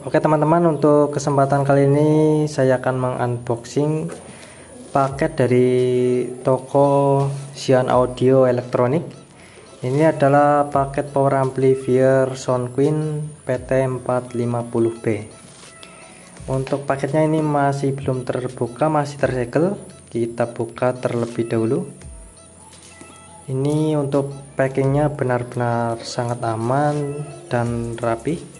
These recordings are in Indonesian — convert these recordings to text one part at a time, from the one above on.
Oke teman-teman, untuk kesempatan kali ini saya akan mengunboxing paket dari toko Xian Audio Elektronik. Ini adalah paket power amplifier Soundqueen PT450B. Untuk paketnya ini masih belum terbuka, masih tersegel. Kita buka terlebih dahulu. Ini untuk packingnya benar-benar sangat aman dan rapi.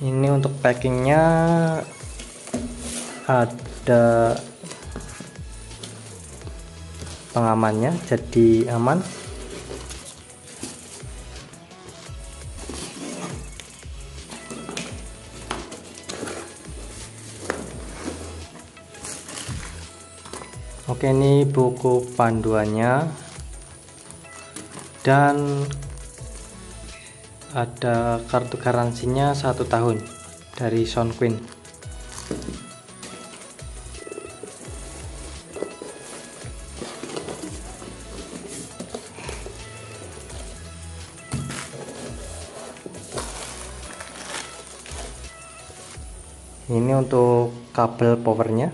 Ini untuk packingnya ada pengamannya, jadi aman. Oke, ini buku panduannya dan ada kartu garansinya 1 tahun dari Soundqueen. Ini untuk kabel powernya.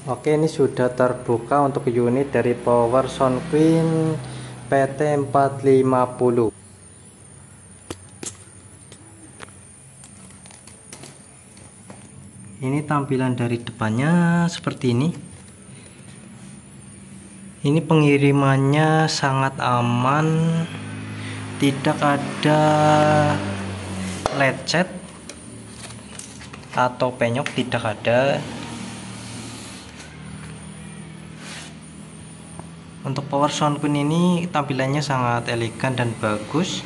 Oke, ini sudah terbuka untuk unit dari power Soundqueen PT450. Ini tampilan dari depannya seperti ini. Ini pengirimannya sangat aman, tidak ada lecet atau penyok, tidak ada. Untuk power soundqueen ini tampilannya sangat elegan dan bagus,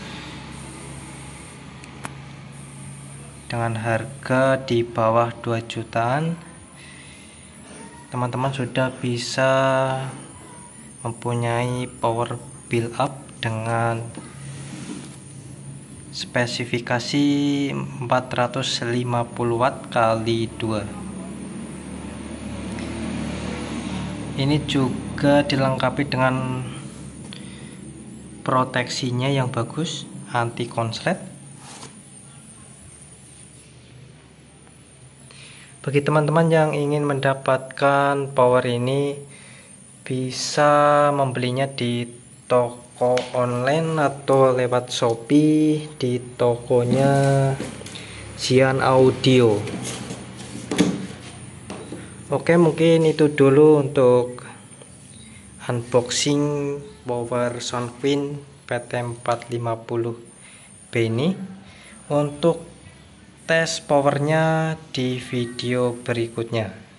dengan harga di bawah 2 jutaan teman-teman sudah bisa mempunyai power build up dengan spesifikasi 450 watt kali 2. Ini juga dilengkapi dengan proteksinya yang bagus, anti konslet. Bagi teman-teman yang ingin mendapatkan power ini, bisa membelinya di toko online atau lewat Shopee di tokonya Xian Audio. Oke, mungkin itu dulu untuk unboxing power soundqueen PT450B ini. Untuk tes powernya di video berikutnya.